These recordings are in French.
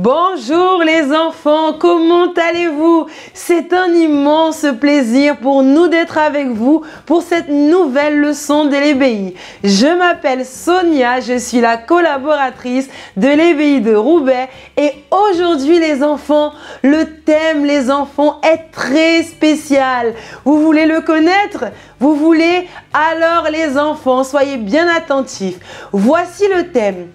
Bonjour les enfants, comment allez-vous? C'est un immense plaisir pour nous d'être avec vous pour cette nouvelle leçon de l'EBI. Je m'appelle Sonia, je suis la collaboratrice de l'EBI de Roubaix et aujourd'hui les enfants, le thème les enfants est très spécial. Vous voulez le connaître? Vous voulez? Alors les enfants, soyez bien attentifs. Voici le thème,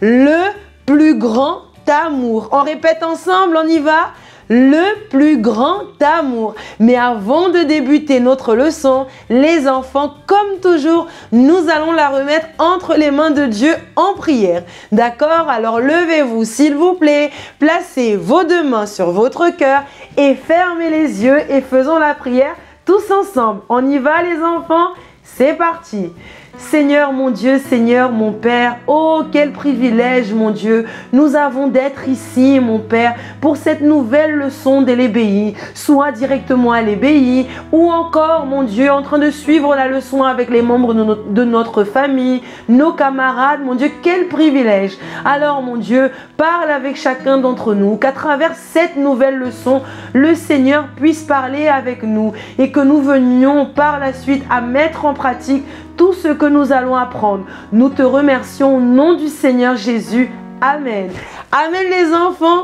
le plus grand amour. On répète ensemble, on y va? Le plus grand amour. Mais avant de débuter notre leçon, les enfants, comme toujours, nous allons la remettre entre les mains de Dieu en prière. D'accord? Alors levez-vous s'il vous plaît, placez vos deux mains sur votre cœur et fermez les yeux et faisons la prière tous ensemble. On y va les enfants? C'est parti! Seigneur mon Dieu, Seigneur mon Père, oh quel privilège mon Dieu, nous avons d'être ici mon Père pour cette nouvelle leçon de l'EBI, soit directement à l'EBI ou encore mon Dieu en train de suivre la leçon avec les membres de notre famille, nos camarades, mon Dieu, quel privilège. Alors mon Dieu, parle avec chacun d'entre nous, qu'à travers cette nouvelle leçon, le Seigneur puisse parler avec nous et que nous venions par la suite à mettre en pratique tout ce que nous allons apprendre. Nous te remercions au nom du Seigneur Jésus. Amen. Amen les enfants.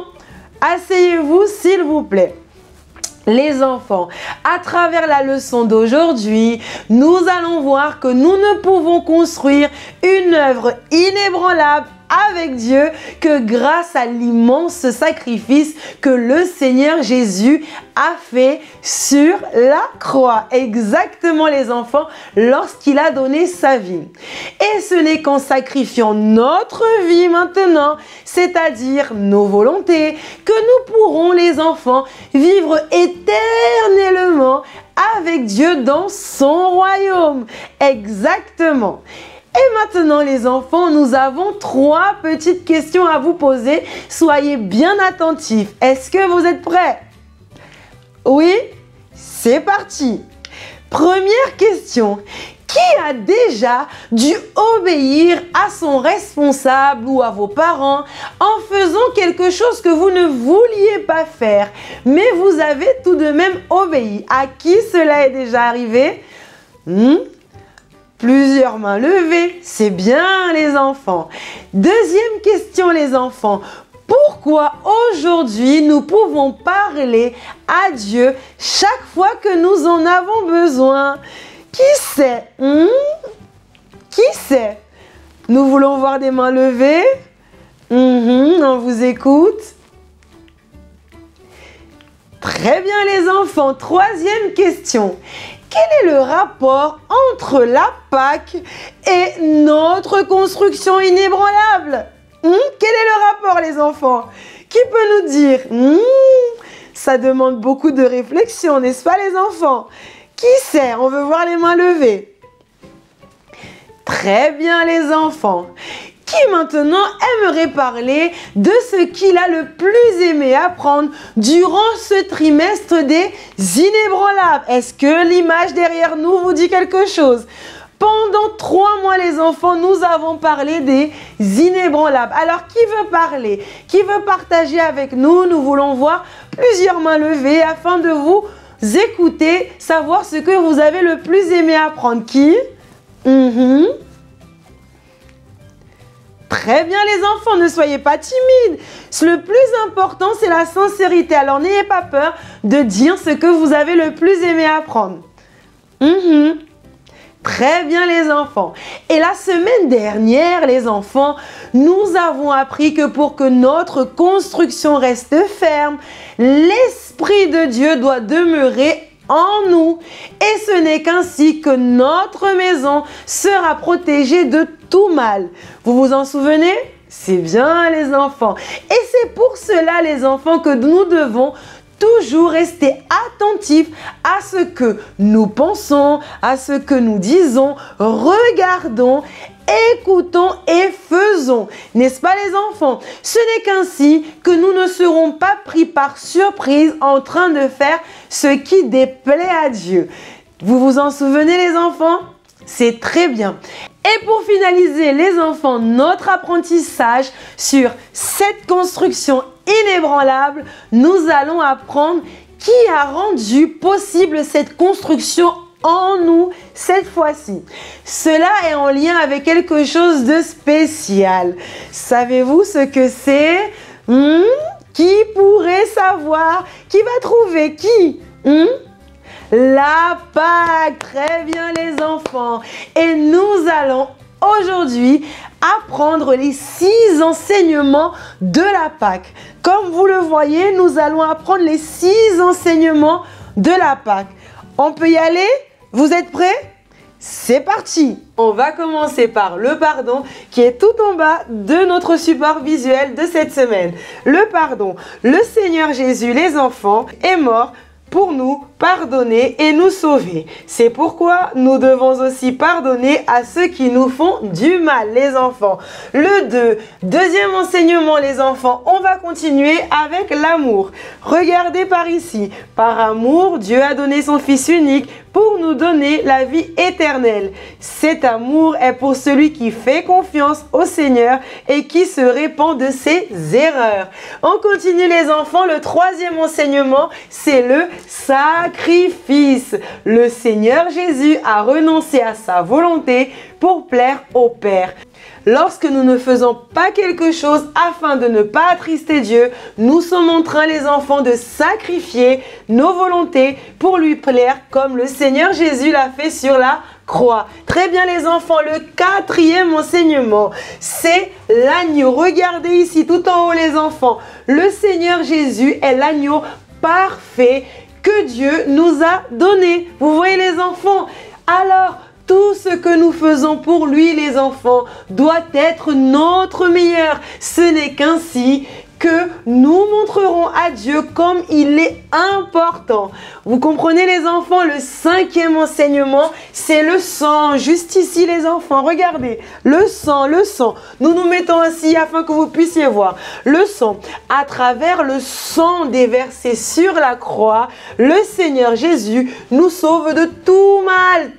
Asseyez-vous s'il vous plaît. Les enfants, à travers la leçon d'aujourd'hui, nous allons voir que nous ne pouvons construire une œuvre inébranlable avec Dieu que grâce à l'immense sacrifice que le Seigneur Jésus a fait sur la croix. Exactement les enfants, lorsqu'il a donné sa vie. Et ce n'est qu'en sacrifiant notre vie maintenant, c'est-à-dire nos volontés, que nous pourrons les enfants vivre éternellement avec Dieu dans son royaume. Exactement. Et maintenant les enfants, nous avons 3 petites questions à vous poser. Soyez bien attentifs. Est-ce que vous êtes prêts? Oui? C'est parti. Première question. Qui a déjà dû obéir à son responsable ou à vos parents en faisant quelque chose que vous ne vouliez pas faire, mais vous avez tout de même obéi? À qui cela est déjà arrivé? Plusieurs mains levées, c'est bien les enfants. Deuxième question les enfants. Pourquoi aujourd'hui nous pouvons parler à Dieu chaque fois que nous en avons besoin? Qui sait? Qui sait? Nous voulons voir des mains levées. On vous écoute. Très bien les enfants. Troisième question. Quel est le rapport entre la Pâque et notre construction inébranlable? Quel est le rapport les enfants? Qui peut nous dire? Ça demande beaucoup de réflexion, n'est-ce pas les enfants? Qui sait? On veut voir les mains levées. Très bien les enfants. Qui maintenant aimerait parler de ce qu'il a le plus aimé apprendre durant ce trimestre des inébranlables? Est-ce que l'image derrière nous vous dit quelque chose? Pendant 3 mois les enfants, nous avons parlé des inébranlables. Alors qui veut parler? Qui veut partager avec nous? Nous voulons voir plusieurs mains levées afin de vous écouter, savoir ce que vous avez le plus aimé apprendre. Qui? Très bien les enfants, ne soyez pas timides. Le plus important, c'est la sincérité. Alors n'ayez pas peur de dire ce que vous avez le plus aimé apprendre. Très bien les enfants. Et la semaine dernière, les enfants, nous avons appris que pour que notre construction reste ferme, l'Esprit de Dieu doit demeurer en nous. Et ce n'est qu'ainsi que notre maison sera protégée de tout mal. Vous vous en souvenez? C'est bien les enfants. Et c'est pour cela les enfants que nous devons toujours rester attentifs à ce que nous pensons, à ce que nous disons, regardons, écoutons et faisons. N'est-ce pas les enfants? Ce n'est qu'ainsi que nous ne serons pas pris par surprise en train de faire ce qui déplaît à Dieu. Vous vous en souvenez les enfants? C'est très bien. Et pour finaliser les enfants, notre apprentissage sur cette construction inébranlable, nous allons apprendre qui a rendu possible cette construction en nous cette fois-ci. Cela est en lien avec quelque chose de spécial. Savez-vous ce que c'est? Qui pourrait savoir? Qui va trouver? Qui? La Pâque. Très bien les enfants. Et nous allons aujourd'hui apprendre les 6 enseignements de la Pâque. Comme vous le voyez, nous allons apprendre les 6 enseignements de la Pâque. On peut y aller? Vous êtes prêts? C'est parti! On va commencer par le pardon qui est tout en bas de notre support visuel de cette semaine. Le pardon. Le Seigneur Jésus, les enfants, est mort pour nous pardonner et nous sauver. C'est pourquoi nous devons aussi pardonner à ceux qui nous font du mal, les enfants. Deuxième enseignement, les enfants, on va continuer avec l'amour. Regardez par ici. Par amour, Dieu a donné son Fils unique pour nous donner la vie éternelle. Cet amour est pour celui qui fait confiance au Seigneur et qui se répand de ses erreurs. On continue les enfants. Le 3e enseignement, c'est le sacrifice. Le Seigneur Jésus a renoncé à sa volonté pour plaire au Père. Lorsque nous ne faisons pas quelque chose afin de ne pas attrister Dieu, nous sommes en train, les enfants, de sacrifier nos volontés pour lui plaire comme le Seigneur Jésus l'a fait sur la croix. Très bien les enfants, le 4e enseignement, c'est l'agneau. Regardez ici tout en haut les enfants. Le Seigneur Jésus est l'agneau parfait que Dieu nous a donné. Vous voyez les enfants? Alors, tout ce que nous faisons pour lui, les enfants, doit être notre meilleur. Ce n'est qu'ainsi que nous montrerons à Dieu comme il est important. Vous comprenez les enfants? Le 5e enseignement, c'est le sang. Juste ici les enfants, regardez. Le sang, le sang. Nous nous mettons ainsi afin que vous puissiez voir. Le sang. À travers le sang déversé sur la croix, le Seigneur Jésus nous sauve de tout mal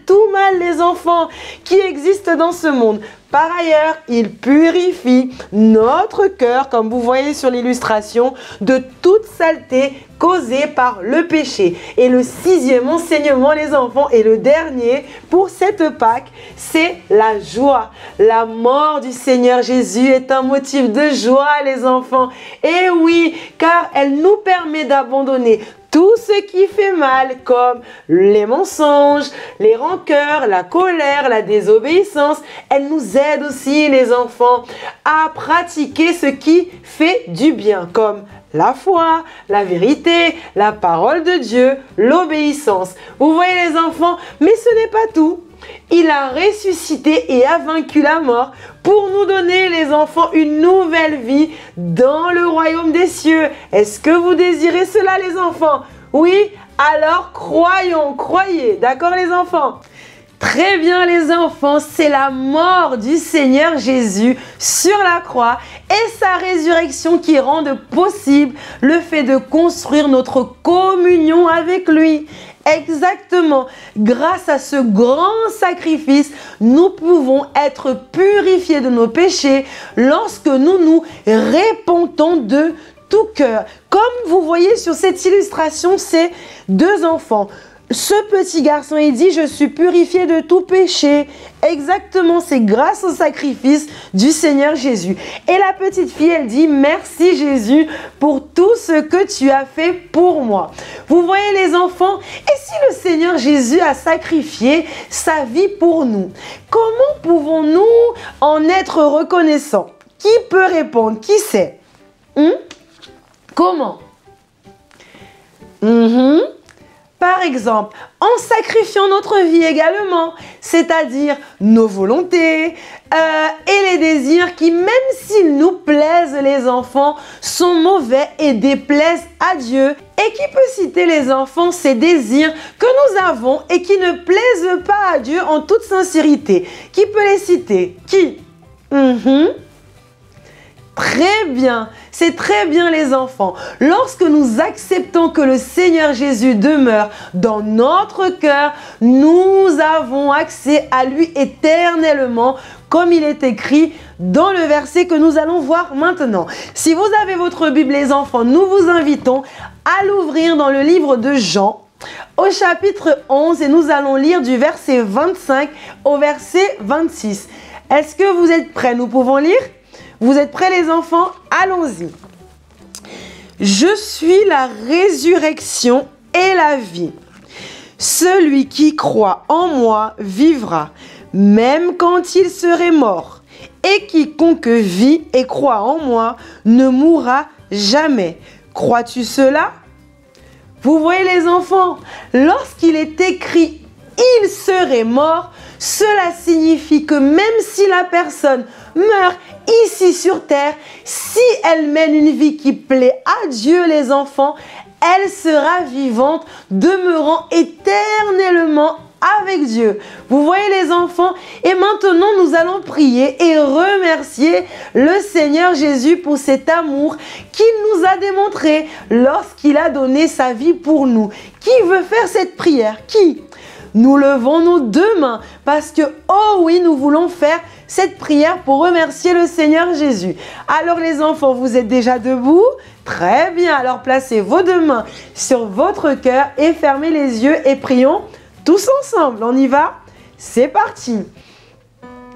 les enfants qui existent dans ce monde. Par ailleurs, il purifie notre cœur, comme vous voyez sur l'illustration, de toute saleté causée par le péché. Et le 6e enseignement, les enfants, et le dernier pour cette Pâque, c'est la joie. La mort du Seigneur Jésus est un motif de joie, les enfants. Et oui, car elle nous permet d'abandonner tout ce qui fait mal, comme les mensonges, les rancœurs, la colère, la désobéissance. Elle nous aide aussi, les enfants, à pratiquer ce qui fait du bien, comme la foi, la vérité, la parole de Dieu, l'obéissance. Vous voyez les enfants, mais ce n'est pas tout. Il a ressuscité et a vaincu la mort pour nous donner, les enfants, une nouvelle vie dans le royaume des cieux. Est-ce que vous désirez cela, les enfants? Oui? Alors croyons, croyez. D'accord, les enfants? Très bien les enfants, c'est la mort du Seigneur Jésus sur la croix et sa résurrection qui rendent possible le fait de construire notre communion avec lui. Exactement, grâce à ce grand sacrifice, nous pouvons être purifiés de nos péchés lorsque nous nous répentons de tout cœur. Comme vous voyez sur cette illustration, c'est 2 enfants. Ce petit garçon, il dit, je suis purifié de tout péché. Exactement, c'est grâce au sacrifice du Seigneur Jésus. Et la petite fille, elle dit, merci Jésus pour tout ce que tu as fait pour moi. Vous voyez les enfants, et si le Seigneur Jésus a sacrifié sa vie pour nous, comment pouvons-nous en être reconnaissants? Qui peut répondre? Qui sait? Comment? Par exemple, en sacrifiant notre vie également, c'est-à-dire nos volontés et les désirs qui, même s'ils nous plaisent, les enfants, sont mauvais et déplaisent à Dieu. Et qui peut citer, les enfants, ces désirs que nous avons et qui ne plaisent pas à Dieu en toute sincérité? Qui peut les citer? Qui? très bien. C'est très bien les enfants. Lorsque nous acceptons que le Seigneur Jésus demeure dans notre cœur, nous avons accès à lui éternellement, comme il est écrit dans le verset que nous allons voir maintenant. Si vous avez votre Bible les enfants, nous vous invitons à l'ouvrir dans le livre de Jean, au chapitre 11, et nous allons lire du verset 25 au verset 26. Est-ce que vous êtes prêts? Nous pouvons lire? Vous êtes prêts les enfants? Allons-y. Je suis la résurrection et la vie. Celui qui croit en moi vivra, même quand il serait mort. Et quiconque vit et croit en moi ne mourra jamais. Crois-tu cela? Vous voyez les enfants, lorsqu'il est écrit « il serait mort », cela signifie que même si la personne meurt ici sur terre, si elle mène une vie qui plaît à Dieu les enfants, elle sera vivante, demeurant éternellement avec Dieu. Vous voyez les enfants? Et maintenant nous allons prier et remercier le Seigneur Jésus pour cet amour qu'il nous a démontré lorsqu'il a donné sa vie pour nous. Qui veut faire cette prière? Qui? Nous levons nos deux mains parce que, oh oui, nous voulons faire cette prière pour remercier le Seigneur Jésus. Alors les enfants, vous êtes déjà debout? Très bien, alors placez vos deux mains sur votre cœur et fermez les yeux et prions tous ensemble. On y va? C'est parti!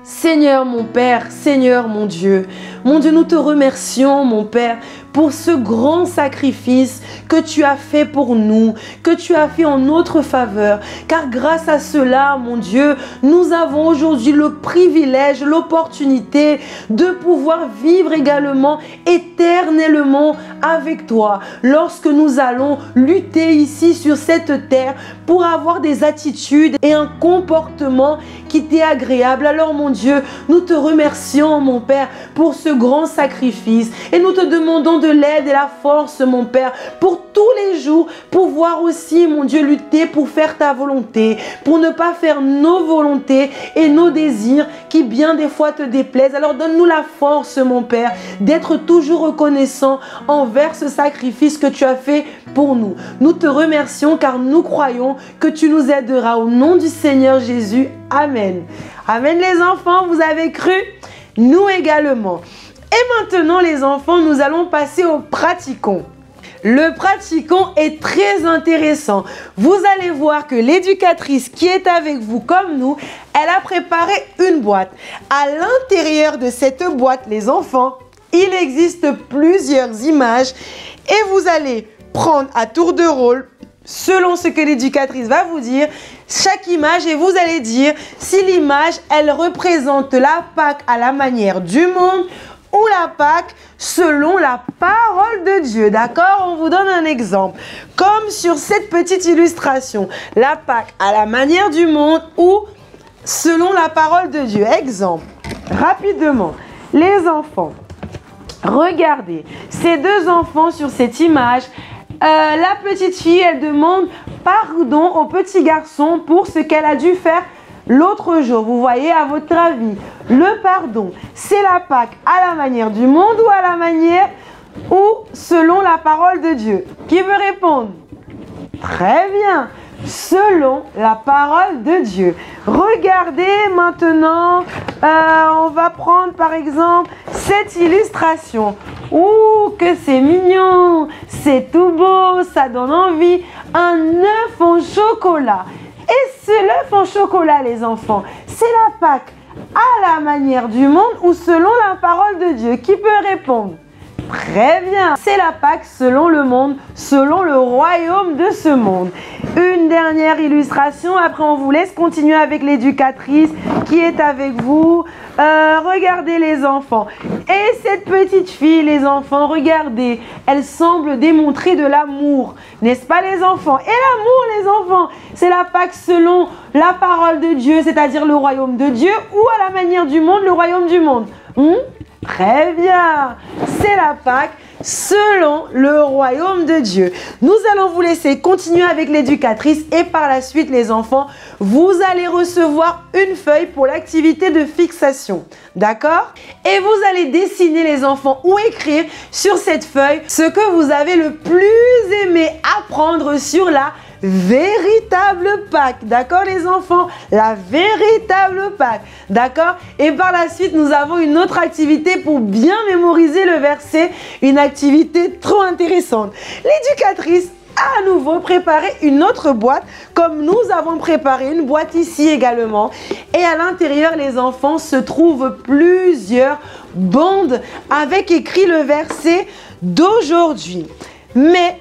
Seigneur mon Père, Seigneur mon Dieu, nous te remercions mon Père pour ce grand sacrifice que tu as fait pour nous, que tu as fait en notre faveur. Car grâce à cela, mon Dieu, nous avons aujourd'hui le privilège, l'opportunité de pouvoir vivre également éternellement avec toi. Lorsque nous allons lutter ici sur cette terre pour avoir des attitudes et un comportement qui t'est agréable. Alors mon Dieu, nous te remercions mon Père pour ce grand sacrifice et nous te demandons de l'aide et la force mon Père pour tous les jours pouvoir aussi mon Dieu lutter pour faire ta volonté, pour ne pas faire nos volontés et nos désirs qui bien des fois te déplaisent. Alors donne-nous la force mon Père d'être toujours reconnaissant envers ce sacrifice que tu as fait pour nous. Nous te remercions car nous croyons que tu nous aideras au nom du Seigneur Jésus. Amen. Amen les enfants, vous avez cru? Nous également. Et maintenant les enfants, nous allons passer au pratiquons. Le pratiquons est très intéressant. Vous allez voir que l'éducatrice qui est avec vous comme nous, elle a préparé une boîte. À l'intérieur de cette boîte, les enfants, il existe plusieurs images et vous allez prendre à tour de rôle, selon ce que l'éducatrice va vous dire, chaque image et vous allez dire si l'image, elle représente la Pâque à la manière du monde ou la Pâque selon la parole de Dieu. D'accord? On vous donne un exemple. Comme sur cette petite illustration, la Pâque à la manière du monde ou selon la parole de Dieu. Exemple, rapidement, les enfants, regardez, ces deux enfants sur cette image. La petite fille, elle demande pardon au petit garçon pour ce qu'elle a dû faire l'autre jour. Vous voyez, à votre avis, le pardon, c'est la Pâque à la manière du monde ou à la manière ou selon la parole de Dieu? Qui veut répondre? Très bien, selon la parole de Dieu. Regardez maintenant, on va prendre par exemple cette illustration. Ouh, que c'est mignon, c'est tout beau, ça donne envie. Un œuf en chocolat. Et ce œuf en chocolat, les enfants, c'est la Pâque à la manière du monde ou selon la parole de Dieu? Qui peut répondre? Très bien, c'est la Pâque selon le monde, selon le royaume de ce monde. Une dernière illustration, après on vous laisse continuer avec l'éducatrice qui est avec vous. Regardez les enfants. Et cette petite fille, les enfants, regardez, elle semble démontrer de l'amour. N'est-ce pas les enfants? Et l'amour les enfants, c'est la Pâque selon la parole de Dieu, c'est-à-dire le royaume de Dieu ou à la manière du monde, le royaume du monde. Très bien. C'est la Pâque selon le royaume de Dieu. Nous allons vous laisser continuer avec l'éducatrice et par la suite, les enfants, vous allez recevoir une feuille pour l'activité de fixation. D'accord? Et vous allez dessiner, les enfants, ou écrire sur cette feuille ce que vous avez le plus aimé apprendre sur la véritable Pâque. D'accord, les enfants? La véritable Pâque. D'accord? Et par la suite, nous avons une autre activité pour bien mémoriser le verset. Une activité trop intéressante. L'éducatrice a à nouveau préparé une autre boîte, comme nous avons préparé une boîte ici également. Et à l'intérieur, les enfants, se trouvent plusieurs bandes avec écrit le verset d'aujourd'hui. Mais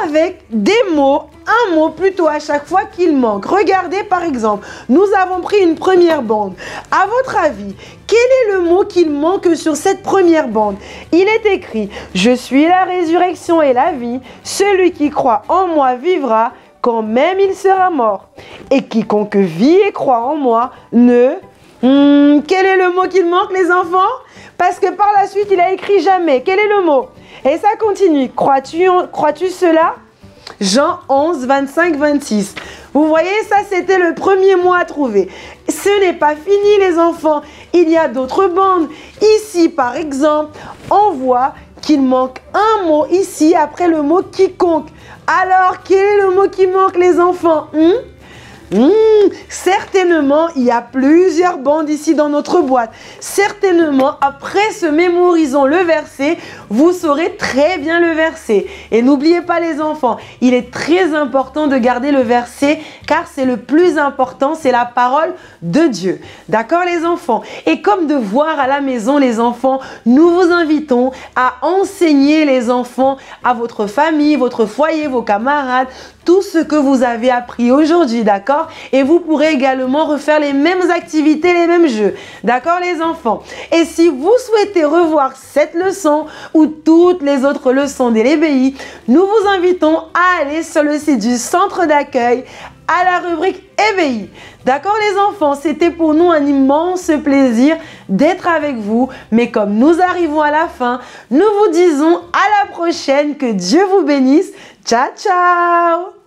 avec des mots, un mot plutôt à chaque fois qu'il manque. Regardez par exemple, nous avons pris une première bande. À votre avis, quel est le mot qu'il manque sur cette première bande? Il est écrit « Je suis la résurrection et la vie, celui qui croit en moi vivra quand même il sera mort. Et quiconque vit et croit en moi ne... » Quel est le mot qu'il manque, les enfants? Parce que par la suite, il a écrit « jamais ». Quel est le mot? Et ça continue. Crois-tu cela? Jean 11, 25, 26. Vous voyez, ça c'était le premier mot à trouver. Ce n'est pas fini, les enfants. Il y a d'autres bandes. Ici, par exemple, on voit qu'il manque un mot ici après le mot quiconque. Alors, quel est le mot qui manque, les enfants? Certainement, il y a plusieurs bandes ici dans notre boîte. Certainement, après ce mémorisons le verset, vous saurez très bien le verset. Et n'oubliez pas, les enfants, il est très important de garder le verset car c'est le plus important, c'est la parole de Dieu. D'accord, les enfants? Et comme devoir à la maison, les enfants, nous vous invitons à enseigner les enfants à votre famille, votre foyer, vos camarades, tout ce que vous avez appris aujourd'hui, d'accord? Et vous pourrez également refaire les mêmes activités, les mêmes jeux. D'accord, les enfants? Et si vous souhaitez revoir cette leçon ou toutes les autres leçons de l'EBI, nous vous invitons à aller sur le site du centre d'accueil à la rubrique EBI. D'accord, les enfants? C'était pour nous un immense plaisir d'être avec vous. Mais comme nous arrivons à la fin, nous vous disons à la prochaine. Que Dieu vous bénisse. Ciao, ciao!